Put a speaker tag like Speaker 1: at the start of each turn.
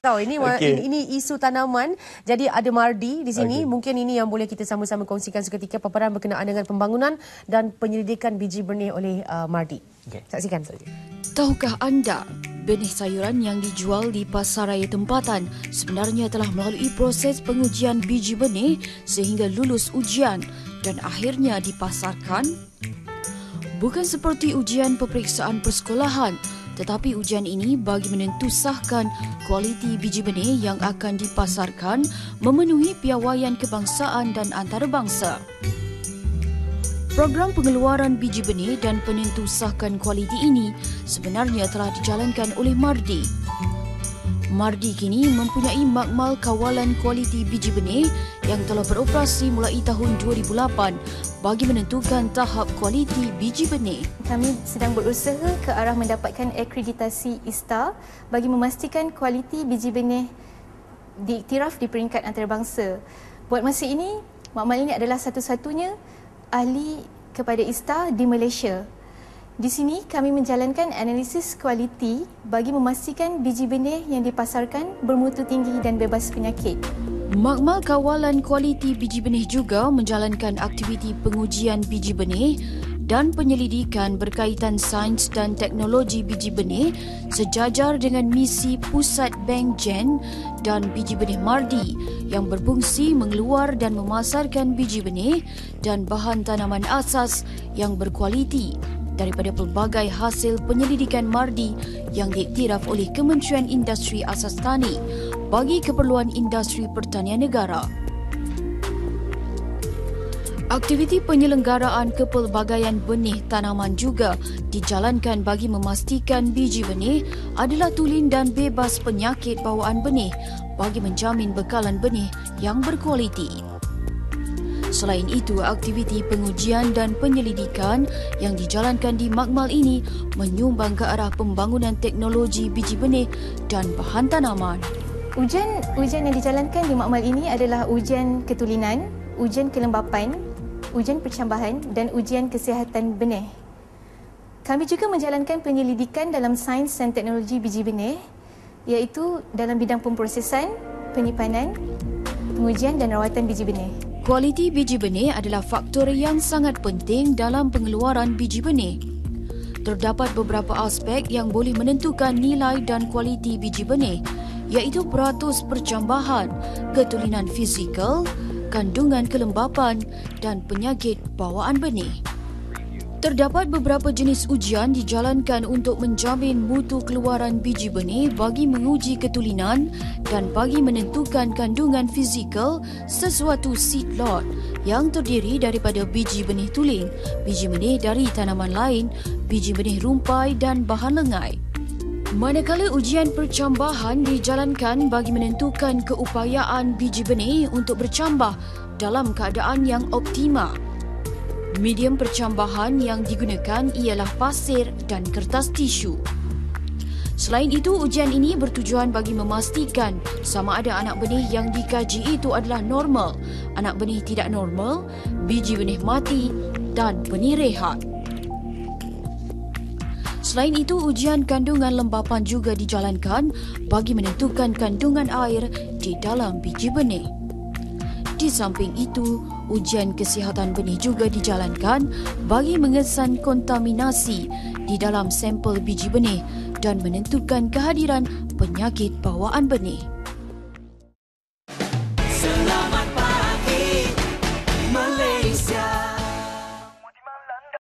Speaker 1: tahu. Ini isu tanaman. Jadi ada Mardi di sini. Mungkin ini yang boleh kita sama-sama kongsikan seketika, paparan berkenaan dengan pembangunan dan penyelidikan biji benih oleh Mardi. Saksikan.
Speaker 2: Tahukah anda, benih sayuran yang dijual di pasar raya tempatan sebenarnya telah melalui proses pengujian biji benih sehingga lulus ujian dan akhirnya dipasarkan? Bukan seperti ujian peperiksaan persekolahan, tetapi ujian ini bagi menentusahkan kualiti biji benih yang akan dipasarkan memenuhi piawaian kebangsaan dan antarabangsa. Program pengeluaran biji benih dan penentusahkan kualiti ini sebenarnya telah dijalankan oleh Mardi. Mardi kini mempunyai makmal kawalan kualiti biji benih yang telah beroperasi mulai tahun 2008 bagi menentukan tahap kualiti biji benih.
Speaker 3: Kami sedang berusaha ke arah mendapatkan akreditasi ISTA bagi memastikan kualiti biji benih diiktiraf di peringkat antarabangsa. Buat masa ini, makmal ini adalah satu-satunya ahli kepada ISTA di Malaysia. Di sini kami menjalankan analisis kualiti bagi memastikan biji benih yang dipasarkan bermutu tinggi dan bebas penyakit.
Speaker 2: Makmal kawalan kualiti biji benih juga menjalankan aktiviti pengujian biji benih dan penyelidikan berkaitan sains dan teknologi biji benih sejajar dengan misi Pusat Bank Gen dan biji benih Mardi yang berfungsi mengeluar dan memasarkan biji benih dan bahan tanaman asas yang berkualiti daripada pelbagai hasil penyelidikan Mardi yang diiktiraf oleh Kementerian Industri Asas Tani bagi keperluan industri pertanian negara. Aktiviti penyelenggaraan kepelbagaian benih tanaman juga dijalankan bagi memastikan biji benih adalah tulen dan bebas penyakit bawaan benih bagi menjamin bekalan benih yang berkualiti. Selain itu, aktiviti pengujian dan penyelidikan yang dijalankan di makmal ini menyumbang ke arah pembangunan teknologi biji benih dan bahan tanaman.
Speaker 3: Ujian yang dijalankan di makmal ini adalah ujian ketulinan, ujian kelembapan, ujian percambahan dan ujian kesihatan benih. Kami juga menjalankan penyelidikan dalam sains dan teknologi biji benih, iaitu dalam bidang pemprosesan, penyimpanan, pengujian dan rawatan biji benih.
Speaker 2: Kualiti biji benih adalah faktor yang sangat penting dalam pengeluaran biji benih. Terdapat beberapa aspek yang boleh menentukan nilai dan kualiti biji benih, iaitu peratus percambahan, ketulinan fizikal, kandungan kelembapan dan penyakit bawaan benih. Terdapat beberapa jenis ujian dijalankan untuk menjamin mutu keluaran biji benih bagi menguji ketulinan dan bagi menentukan kandungan fizikal sesuatu seed lot yang terdiri daripada biji benih tulen, biji benih dari tanaman lain, biji benih rumpai dan bahan lengai. Manakala ujian percambahan dijalankan bagi menentukan keupayaan biji benih untuk bercambah dalam keadaan yang optimal. Medium percambahan yang digunakan ialah pasir dan kertas tisu. Selain itu, ujian ini bertujuan bagi memastikan sama ada anak benih yang dikaji itu adalah normal, anak benih tidak normal, biji benih mati dan benih rehat. Selain itu, ujian kandungan lembapan juga dijalankan bagi menentukan kandungan air di dalam biji benih. Di samping itu, ujian kesihatan benih juga dijalankan bagi mengesan kontaminasi di dalam sampel biji benih dan menentukan kehadiran penyakit bawaan benih.